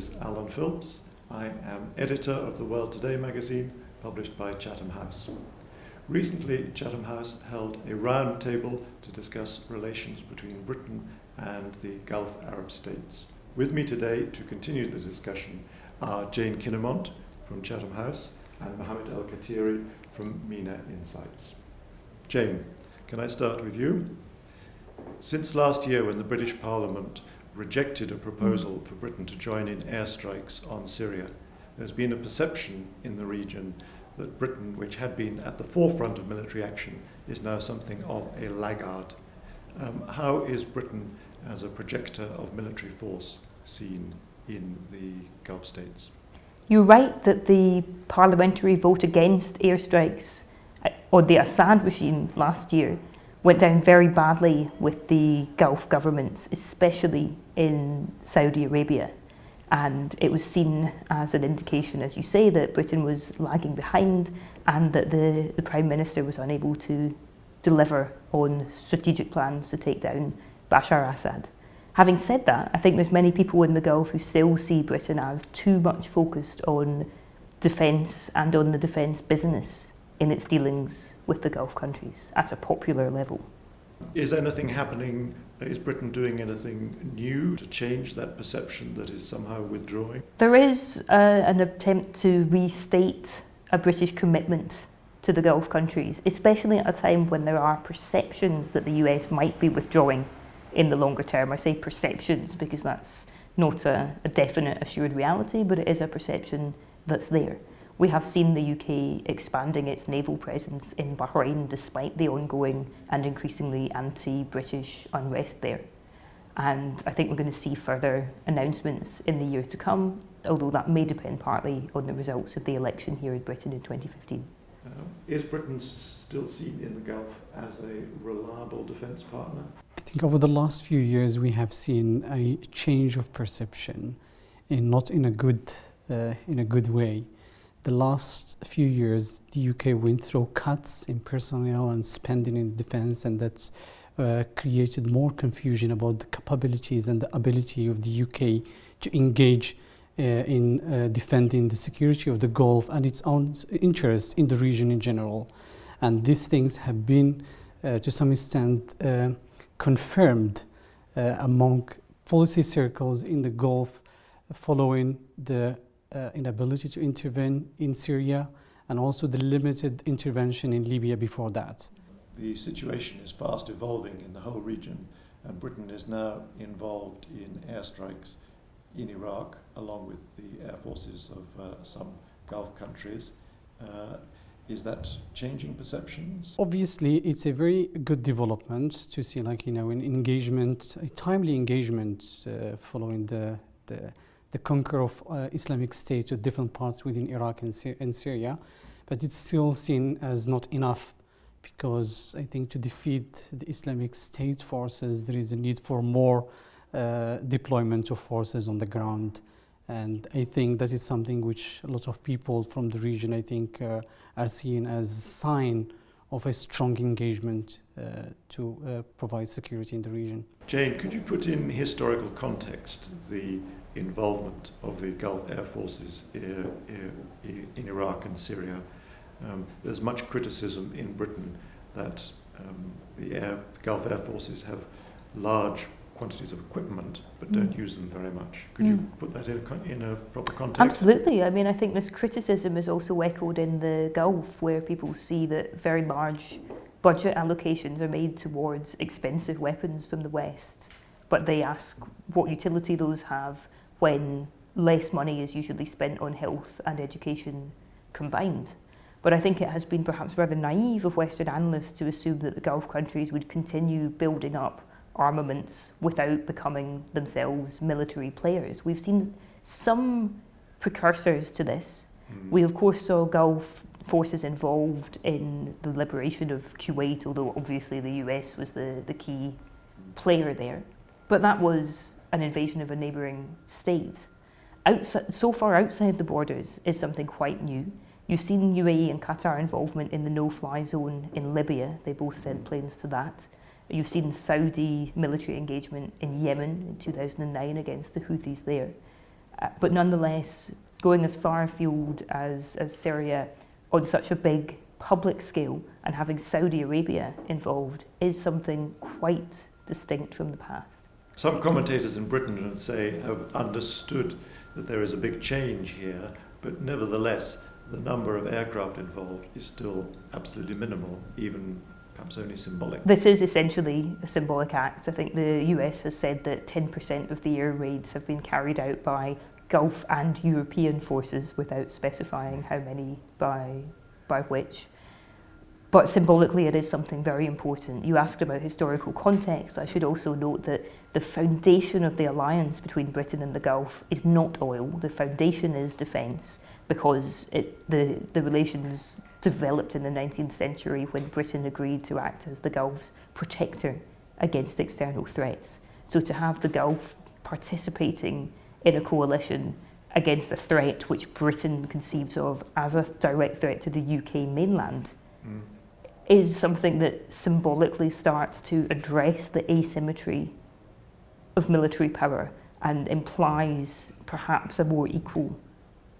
is Alan Phillips. I am editor of the World Today magazine, published by Chatham House. Recently, Chatham House held a round table to discuss relations between Britain and the Gulf Arab states. With me today to continue the discussion are Jane Kinnamont from Chatham House and Mohammed El-Khatiri from MENA Insights. Jane, can I start with you? Since last year, when the British Parliament rejected a proposal for Britain to join in airstrikes on Syria, there's been a perception in the region that Britain, which had been at the forefront of military action, is now something of a laggard. How is Britain, as a projector of military force, seen in the Gulf states? You're right that the parliamentary vote against airstrikes on the Assad regime last year went down very badly with the Gulf governments, especially in Saudi Arabia. And it was seen as an indication, as you say, that Britain was lagging behind and that the Prime Minister was unable to deliver on strategic plans to take down Bashar Assad. Having said that, I think there's many people in the Gulf who still see Britain as too much focused on defence and on the defence business in its dealings with the Gulf countries at a popular level. Is anything happening? Is Britain doing anything new to change that perception that is somehow withdrawing? There is an attempt to restate a British commitment to the Gulf countries, especially at a time when there are perceptions that the US might be withdrawing in the longer term. I say perceptions because that's not a definite assured reality, but it is a perception that's there. We have seen the UK expanding its naval presence in Bahrain despite the ongoing and increasingly anti-British unrest there. And I think we're going to see further announcements in the year to come, although that may depend partly on the results of the election here in Britain in 2015. Is Britain still seen in the Gulf as a reliable defence partner? I think over the last few years we have seen a change of perception, and not in a good way. The last few years, the UK went through cuts in personnel and spending in defence, and that created more confusion about the capabilities and the ability of the UK to engage in defending the security of the Gulf and its own interest in the region in general. And these things have been, to some extent, confirmed among policy circles in the Gulf following the inability to intervene in Syria and also the limited intervention in Libya before that. The situation is fast evolving in the whole region, and Britain is now involved in airstrikes in Iraq, along with the air forces of some Gulf countries. Is that changing perceptions? Obviously, it's a very good development to see, an engagement, a timely engagement following the conquer of Islamic State to different parts within Iraq and Syria, but it's still seen as not enough, because I think to defeat the Islamic State forces there is a need for more deployment of forces on the ground. And I think that is something which a lot of people from the region, I think, are seeing as a sign of a strong engagement to provide security in the region. Jane, could you put in historical context the involvement of the Gulf Air Forces in Iraq and Syria? There's much criticism in Britain that the Gulf Air Forces have large quantities of equipment but don't use them very much. Could you put that in a proper context? Absolutely. I mean, I think this criticism is also echoed in the Gulf, where people see that very large budget allocations are made towards expensive weapons from the West, but they ask what utility those have when less money is usually spent on health and education combined. But I think it has been perhaps rather naive of Western analysts to assume that the Gulf countries would continue building up armaments without becoming themselves military players. We've seen some precursors to this. We of course saw Gulf forces involved in the liberation of Kuwait, although obviously the US was the key player there. But that was an invasion of a neighbouring state. So far outside the borders is something quite new. You've seen UAE and Qatar involvement in the no-fly zone in Libya. They both sent planes to that. You've seen Saudi military engagement in Yemen in 2009 against the Houthis there. But nonetheless, going as far afield as Syria on such a big public scale and having Saudi Arabia involved is something quite distinct from the past. Some commentators in Britain would say have understood that there is a big change here, but nevertheless the number of aircraft involved is still absolutely minimal, even perhaps only symbolic. This is essentially a symbolic act. I think the US has said that 10% of the air raids have been carried out by Gulf and European forces without specifying how many by which. But symbolically it is something very important. You asked about historical context. I should also note that the foundation of the alliance between Britain and the Gulf is not oil. The foundation is defence, because the relations developed in the 19th century when Britain agreed to act as the Gulf's protector against external threats. So to have the Gulf participating in a coalition against a threat which Britain conceives of as a direct threat to the UK mainland is something that symbolically starts to address the asymmetry of military power and implies perhaps a more equal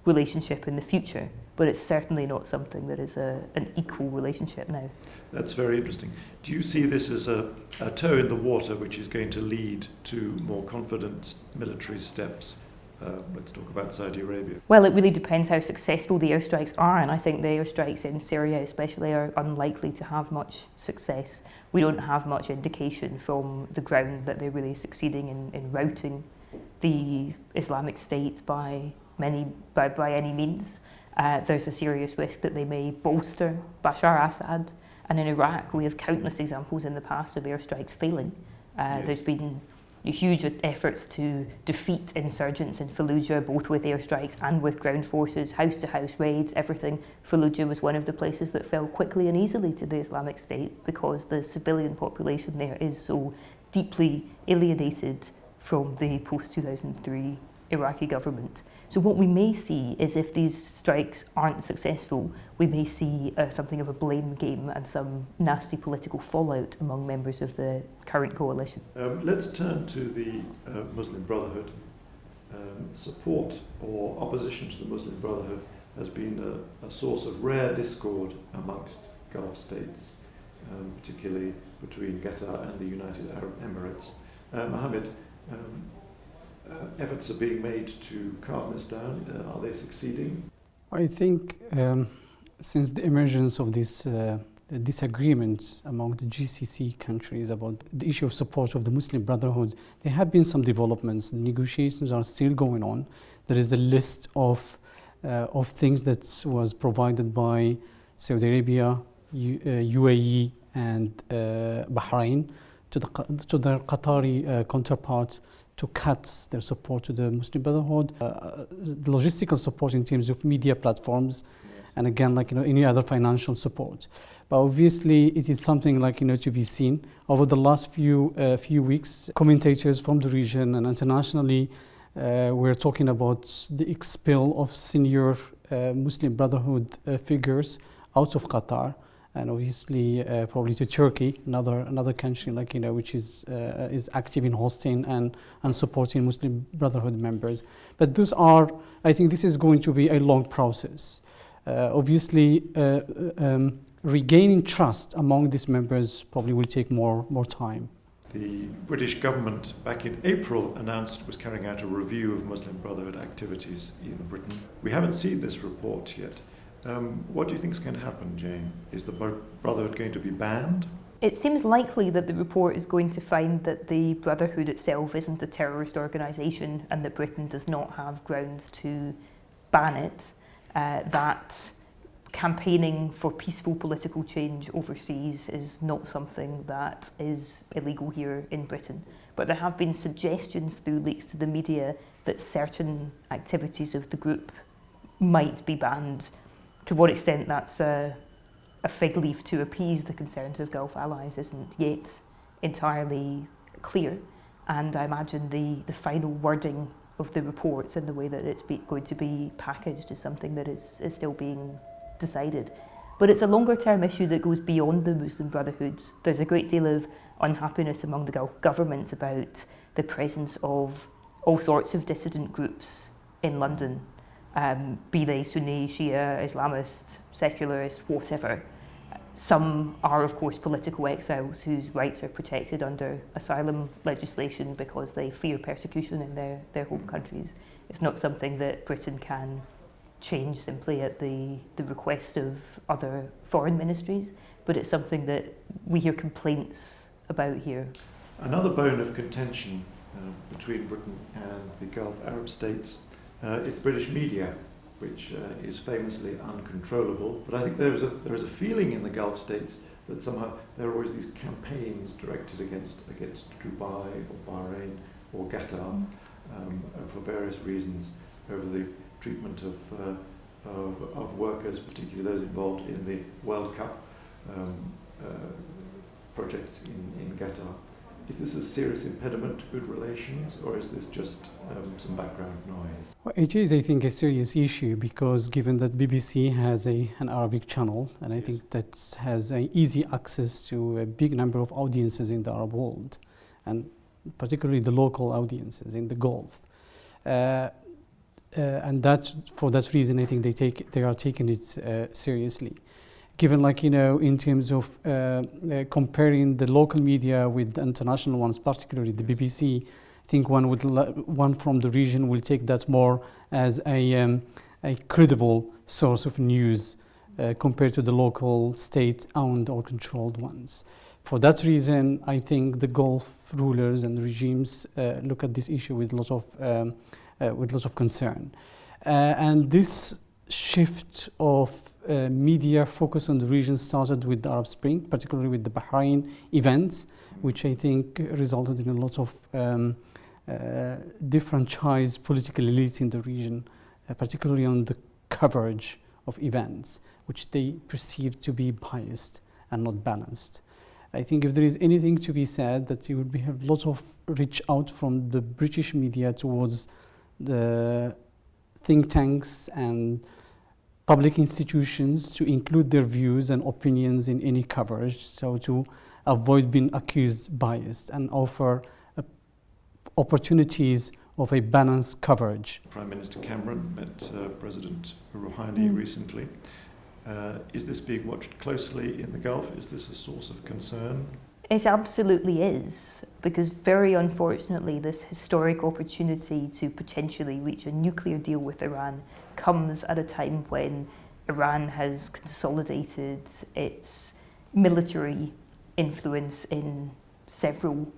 relationship in the future. But it's certainly not something that is an equal relationship now. That's very interesting. Do you see this as a toe in the water which is going to lead to more confident military steps? Let's talk about Saudi Arabia. Well, it really depends how successful the airstrikes are, and I think the airstrikes in Syria especially are unlikely to have much success. We don't have much indication from the ground that they're really succeeding in routing the Islamic State by any means. There's a serious risk that they may bolster Bashar Assad, and in Iraq we have countless examples in the past of airstrikes failing. Yes. There's been huge efforts to defeat insurgents in Fallujah, both with airstrikes and with ground forces, house-to-house raids, everything. Fallujah was one of the places that fell quickly and easily to the Islamic State because the civilian population there is so deeply alienated from the post-2003 Iraqi government. So what we may see is, if these strikes aren't successful, we may see something of a blame game and some nasty political fallout among members of the current coalition. Let's turn to the Muslim Brotherhood. Support or opposition to the Muslim Brotherhood has been a source of rare discord amongst Gulf states, particularly between Qatar and the United Arab Emirates. Mohammed, efforts are being made to calm this down. Are they succeeding? I think since the emergence of this disagreement among the GCC countries about the issue of support of the Muslim Brotherhood, there have been some developments. The negotiations are still going on. There is a list of things that was provided by Saudi Arabia, UAE, and Bahrain to their Qatari counterparts to cut their support to the Muslim Brotherhood, the logistical support in terms of media platforms, and again, any other financial support. But obviously, it is something to be seen. Over the last few weeks, commentators from the region and internationally were talking about the expel of senior Muslim Brotherhood figures out of Qatar, and obviously probably to Turkey, another country which is active in hosting and supporting Muslim Brotherhood members. But I think this is going to be a long process. Obviously, regaining trust among these members probably will take more time. The British government back in April announced it was carrying out a review of Muslim Brotherhood activities in Britain. We haven't seen this report yet. What do you think is going to happen, Jane? Is the Brotherhood going to be banned? It seems likely that the report is going to find that the Brotherhood itself isn't a terrorist organisation and that Britain does not have grounds to ban it, that campaigning for peaceful political change overseas is not something that is illegal here in Britain. But there have been suggestions through leaks to the media that certain activities of the group might be banned. To what extent that's a fig leaf to appease the concerns of Gulf allies isn't yet entirely clear, and I imagine the final wording of the reports and the way that it's going to be packaged is something that is still being decided. But it's a longer term issue that goes beyond the Muslim Brotherhood. There's a great deal of unhappiness among the Gulf governments about the presence of all sorts of dissident groups in London, be they Sunni, Shia, Islamist, secularist, whatever. Some are, of course, political exiles whose rights are protected under asylum legislation because they fear persecution in their home countries. It's not something that Britain can change simply at the request of other foreign ministries, but it's something that we hear complaints about here. Another bone of contention between Britain and the Gulf Arab states is British media, which is famously uncontrollable. But I think there is a feeling in the Gulf states that somehow there are always these campaigns directed against Dubai or Bahrain or Qatar for various reasons over the treatment of workers, particularly those involved in the World Cup projects in Qatar. Is this a serious impediment to good relations, or is this just some background noise? Well, it is, I think, a serious issue because given that BBC has an Arabic channel, and I think that has easy access to a big number of audiences in the Arab world, and particularly the local audiences in the Gulf. And for that reason, I think they are taking it seriously. Given, in terms of comparing the local media with the international ones, particularly the BBC, I think one from the region will take that more as a credible source of news compared to the local state-owned or controlled ones. For that reason, I think the Gulf rulers and regimes look at this issue with a lot of concern, and this shift of media focus on the region started with the Arab Spring, particularly with the Bahrain events, which I think resulted in a lot of differentiated political elites in the region, particularly on the coverage of events, which they perceived to be biased and not balanced. I think if there is anything to be said, that you would have a lot of reach out from the British media towards the think tanks and public institutions to include their views and opinions in any coverage, so to avoid being accused biased and offer opportunities of a balanced coverage. Prime Minister Cameron met President Rouhani recently. Is this being watched closely in the Gulf? Is this a source of concern? It absolutely is, because very unfortunately this historic opportunity to potentially reach a nuclear deal with Iran comes at a time when Iran has consolidated its military influence in several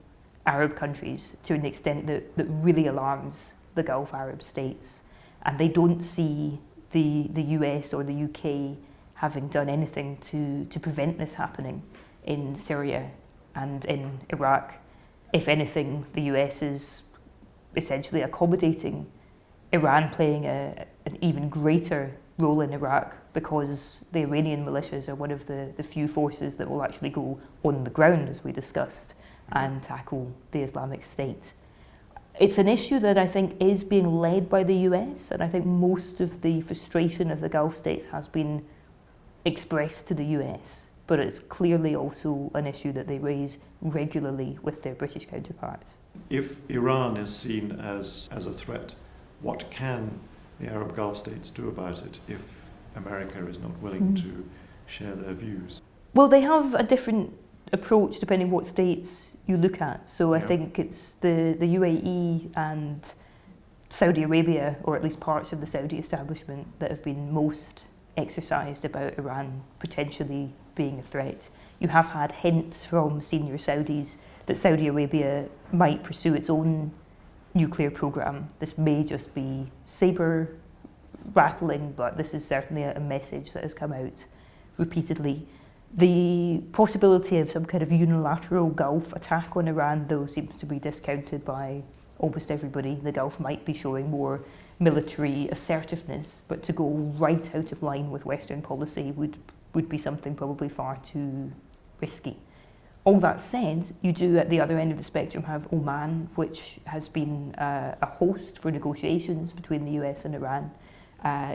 Arab countries to an extent that really alarms the Gulf Arab states. And they don't see the US or the UK having done anything to prevent this happening in Syria and in Iraq. If anything, the US is essentially accommodating Iran playing an even greater role in Iraq, because the Iranian militias are one of the few forces that will actually go on the ground, as we discussed, and tackle the Islamic State. It's an issue that I think is being led by the US, and I think most of the frustration of the Gulf states has been expressed to the US, but it's clearly also an issue that they raise regularly with their British counterparts. If Iran is seen as a threat, what can the Arab Gulf states do about it if America is not willing to share their views? Well, they have a different approach depending what states you look at. So I think it's the UAE and Saudi Arabia, or at least parts of the Saudi establishment, that have been most exercised about Iran potentially being a threat. You have had hints from senior Saudis that Saudi Arabia might pursue its own nuclear program. This may just be saber rattling, but this is certainly a message that has come out repeatedly. The possibility of some kind of unilateral Gulf attack on Iran, though, seems to be discounted by almost everybody. The Gulf might be showing more military assertiveness, but to go right out of line with Western policy would be something probably far too risky. All that said, you do at the other end of the spectrum have Oman, which has been a host for negotiations between the US and Iran.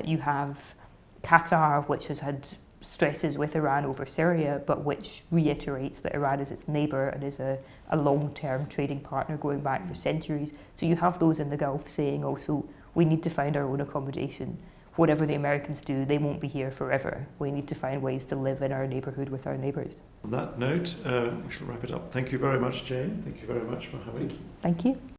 You have Qatar, which has had stresses with Iran over Syria, but which reiterates that Iran is its neighbour and is a long-term trading partner going back for centuries. So you have those in the Gulf saying also, we need to find our own accommodation. Whatever the Americans do, they won't be here forever. We need to find ways to live in our neighbourhood with our neighbours. On that note, we shall wrap it up. Thank you very much, Jane. Thank you very much for having me. Thank you.